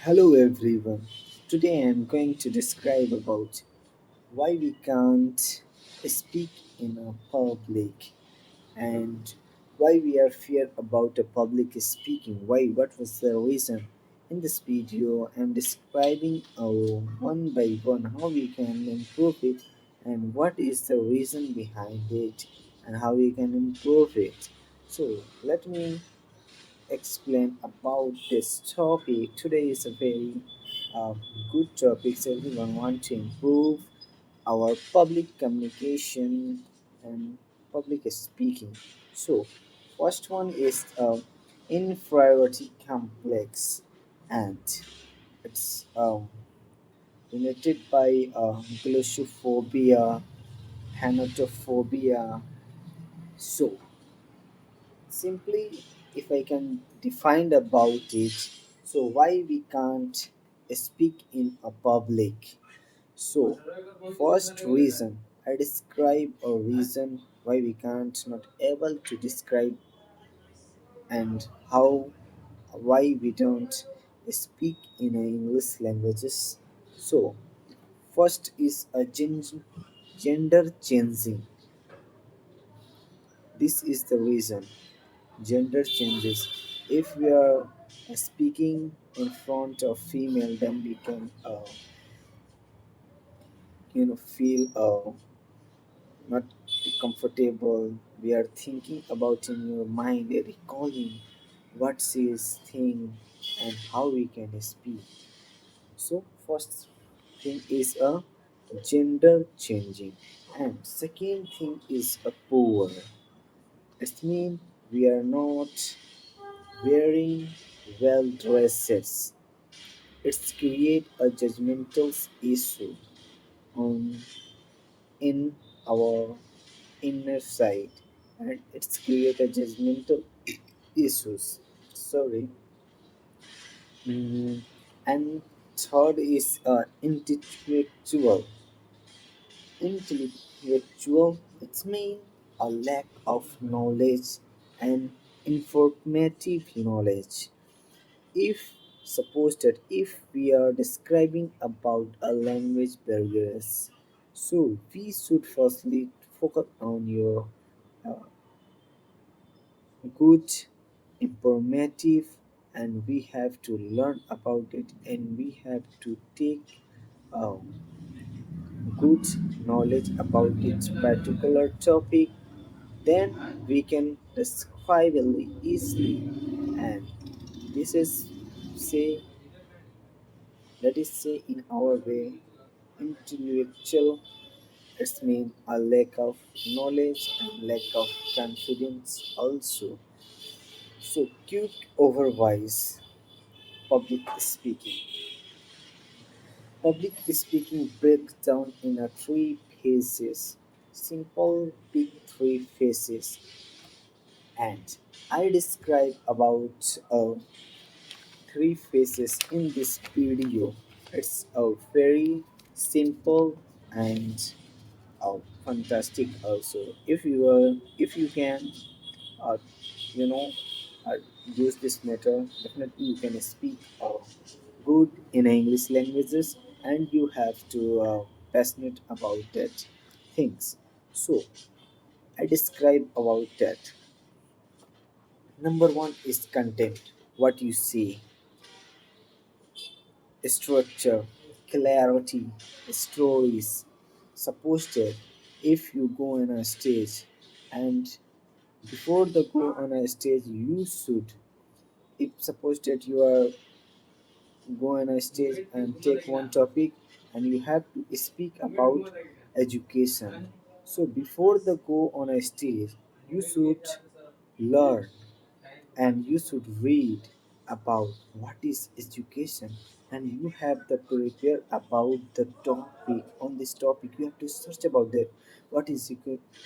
Hello everyone. Today I am going to describe about why we can't speak in a public and why we are fear about a public speaking. What was the reason? In this video I'm describing one by one how we can improve it and what is the reason behind it and how we can improve it. So let me explain about this topic. Today is a very good topic. So everyone want to improve our public communication and public speaking. So first one is inferiority complex, and it's related by glossophobia, henotophobia. So simply, if I can define about it, so why we can't speak in a public. So, first reason, I describe a reason why we can't not able to describe and how why we don't speak in a English languages. So, first is a gender changing. This is the reason gender changes. If we are speaking in front of female, then we can feel not comfortable. We are thinking about in your mind, recalling what she is thinking and how we can speak. So first thing is a gender changing, and second thing is a poor. It means we are not wearing well dresses. It's create a judgmental issue on in our inner side, and it's create a judgmental issues. Sorry. Mm, and third is intellectual. Intellectual, it's mean a lack of knowledge and informative knowledge. If suppose that if we are describing about a language barriers, so we should firstly focus on your uh, good, informative, and we have to learn about it and we have to take um, good knowledge about its particular topic. Then we can describe it easily, and this is say that is say in our way intellectual. It's mean a lack of knowledge and lack of confidence also. So cute over wise. Public speaking. Public speaking breaks down in a three phases. Simple big three phases. And I describe about three phases in this video. It's a very simple and fantastic also. If you can uh, you know uh, use this method, definitely you can speak good in English languages, and you have to passionate about that things. So I describe about that. Number one is content, what you see, structure, clarity, stories. Suppose that if you go on a stage, and before the go on a stage you should, if suppose that you are go on a stage and take one topic and you have to speak about education. So before the go on a stage you should learn and you should read about what is education, and you have to prepare about the topic. On this topic you have to search about that, what is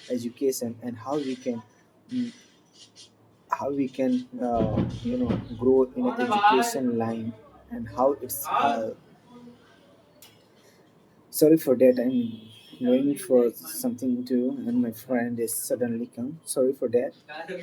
education and how we can mm, grow in an education line, and how it's sorry for that, I'm going for something to and my friend is suddenly come, sorry for that.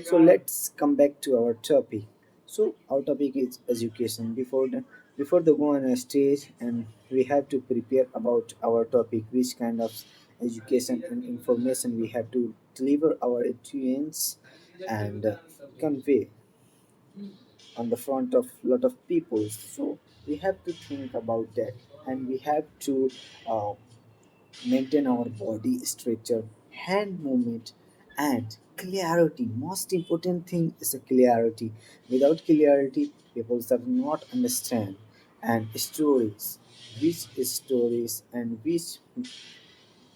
So let's come back to our topic. So our topic is education. Before that, before they go on a stage, and we have to prepare about our topic, which kind of education and information we have to deliver our audience and convey on the front of lot of people. So we have to think about that, and we have to uh, maintain our body structure, hand movement, and clarity. Most important thing is a clarity. Without clarity, people does not understand. And stories, which stories and which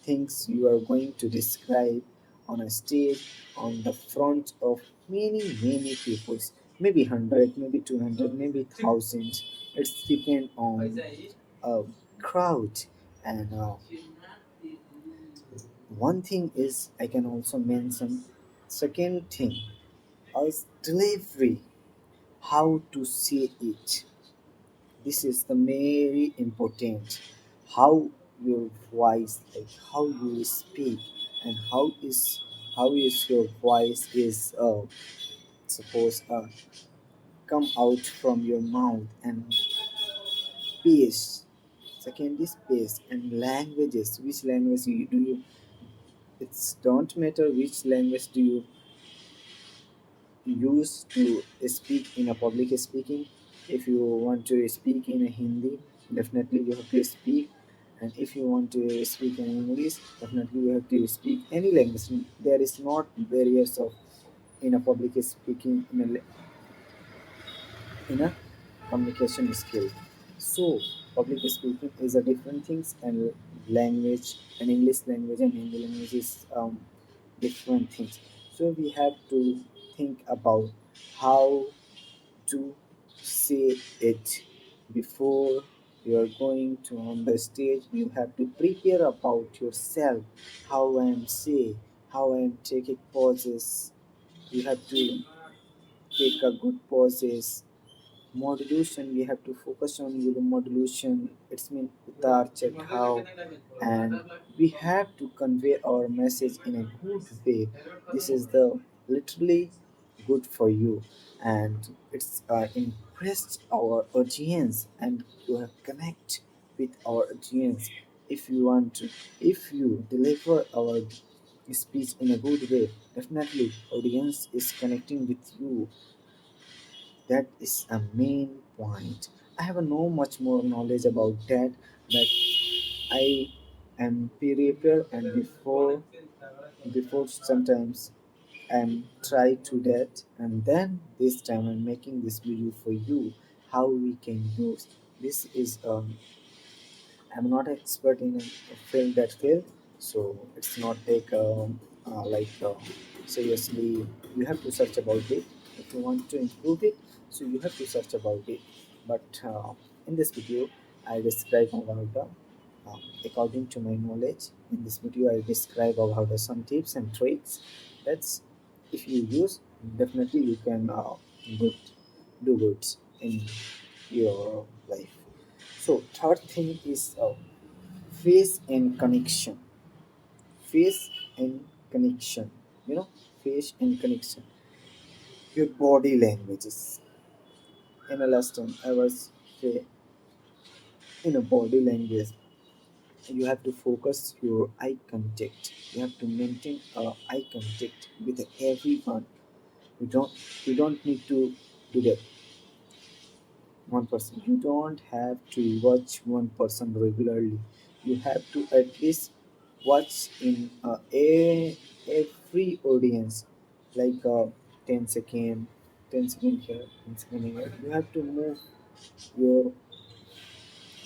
things you are going to describe on a stage on the front of many people, maybe 100, maybe 200, maybe thousands. It's depend on a crowd. And one thing is I can also mention. Second thing is delivery, how to say it. This is the very important. How your voice, like how you speak, and how is your voice is suppose come out from your mouth, and pace. Second is pace and languages. Which language do you? It's don't matter which language do you use to speak in a public speaking. If you want to speak in a Hindi, definitely you have to speak. And if you want to speak in English, definitely you have to speak any language. There is not barriers of in a public speaking in a communication skill. So public speaking is a different things, and language and English language and Hindi language is different things. So we have to think about how to say it before you are going to on the stage. You have to prepare about yourself, how I am say, how I am taking pauses. You have to take a good pauses. Modulation, we have to focus on the modulation. It's mean utar check how, and we have to convey our message in a good way. This is the literally good for you, and it's impressed our audience, and you have connect with our audience. If you want to, if you deliver our speech in a good way, definitely audience is connecting with you. That is a main point. I have no much more knowledge about that, but I am prepared, and before sometimes I'm try to that, and then this time I'm making this video for you, how we can use. This is I'm not expert in a field that field, so it's not take like seriously. You have to search about it if you want to improve it. So you have to search about it. But in this video, I describe about the according to my knowledge. In this video, I describe about the some tips and tricks. That's if you use, definitely you can good do good in your life. So third thing is face and connection. Face and connection. You know, face and connection. Your body languages. In a last time, I was say in a body language. You have to focus your eye contact. You have to maintain eye contact with everyone. You don't. You don't need to do that one person. You don't have to watch one person regularly. You have to at least watch in every audience, like 10 second, 10 second here, 10 second here. You have to move your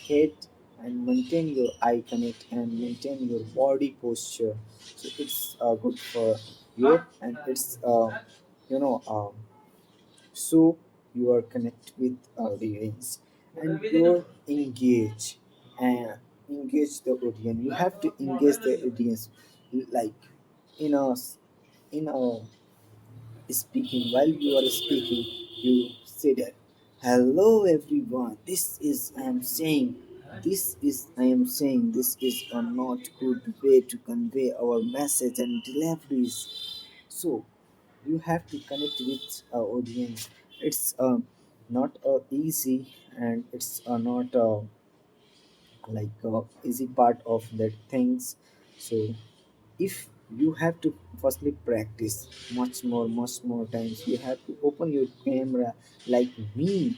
head and maintain your eye connect and maintain your body posture. So it's good for you, and it's you know so you are connect with audience, and you engage and engage the audience. You have to engage the audience, like in a in a speaking. While you are speaking, you say that hello everyone, this is a not good way to convey our message and deliveries. So you have to connect with our audience. It's not easy, and it's not easy part of that things. So if you have to firstly practice much more times, you have to open your camera. Like me,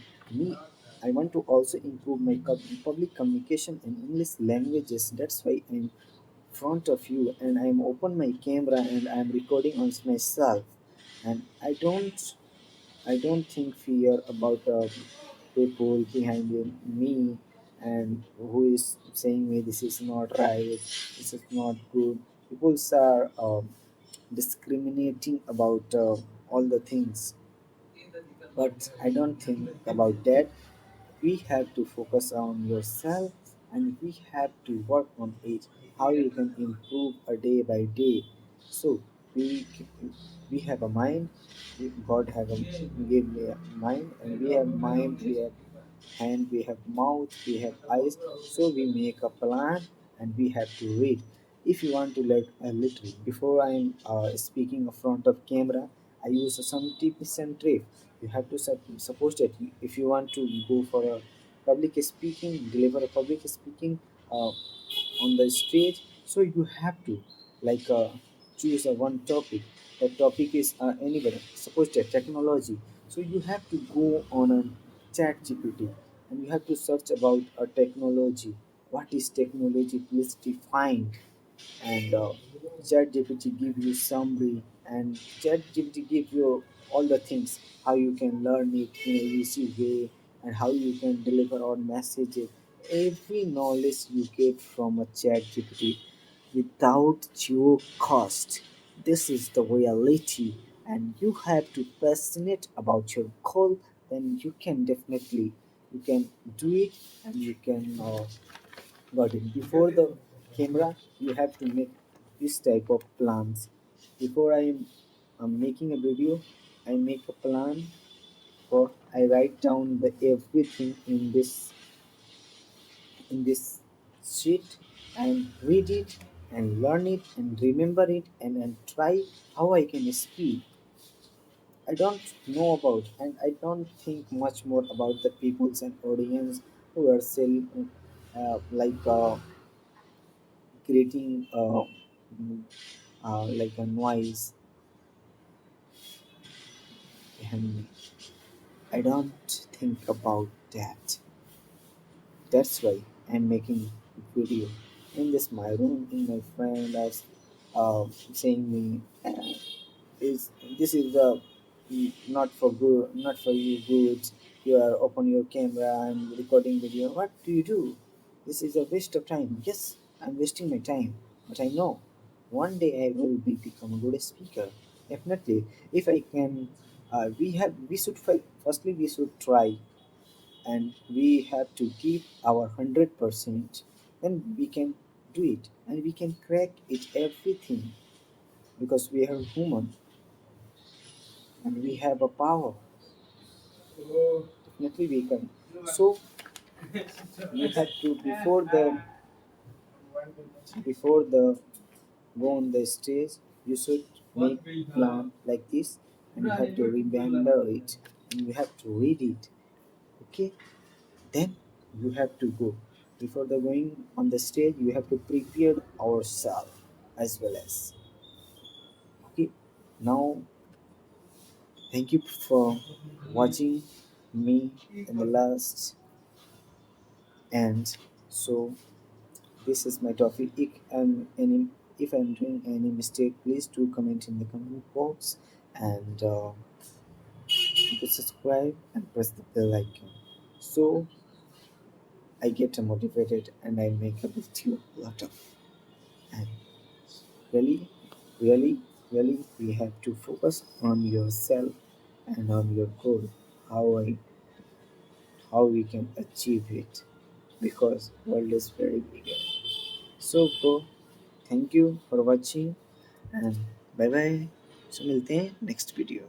I want to also improve my public communication in English languages. That's why I'm front of you and I'm open my camera and I'm recording on myself. And I don't think fear about people behind me and who is saying me this is not right, this is not good. People are discriminating about all the things, but I don't think about that. We have to focus on yourself and we have to work on it, how you can improve a day by day. So we we have a mind. God have give me a mind, and we have mind, we have hand, we have mouth, we have eyes. So we make a plan and we have to read. If you want to learn a little, before I'm speaking in front of camera, I use some tips and tricks. You have to suppose that if you want to go for a public speaking, deliver a public speaking on the stage, so you have to like choose a one topic. That topic is anybody. Suppose that technology. So you have to go on a chat GPT and you have to search about a technology. What is technology? Please define. And ChatGPT give you summary, and ChatGPT give you all the things how you can learn it in a easy way and how you can deliver on messages. Every knowledge you get from a ChatGPT without your cost. This is the reality, and you have to passionate about your goal. Then you can definitely you can do it, and you can. Got it. Before the camera, you have to make this type of plans. Before I'm making a video, I make a plan, or I write down the everything in this sheet and read it and learn it and remember it and try how I can speak. I don't know about and I don't think much more about the peoples and audience who are still creating mm, like a noise behind me. I don't think about that. That's why I'm making video in this my room. In my friend as saying me is this is the not for good, not for you good. You are open your camera and recording video. What do you do? This is a waste of time. Yes, I'm wasting my time, but I know one day I will become a good speaker. Definitely, if I can, we should firstly we should try and we have to give our 100%. Then we can do it and we can crack it everything because we are human and we have a power. Definitely we can. So you have to before the go on the stage, you should make plan like this and you have to remember it and you have to read it. Okay, then you have to go. Before the going on the stage, you have to prepare ourselves as well as. Okay, now thank you for watching me in the last and so this is my topic. If I'm doing any mistake, please do comment in the comment box and you can subscribe and press the bell icon. So I get motivated and I make a video a lot of. And really, really, really, we have to focus on yourself and on your goal. How I how we can achieve it because world is very big. So bro, thank you for watching and bye bye. So मिलते हैं next video.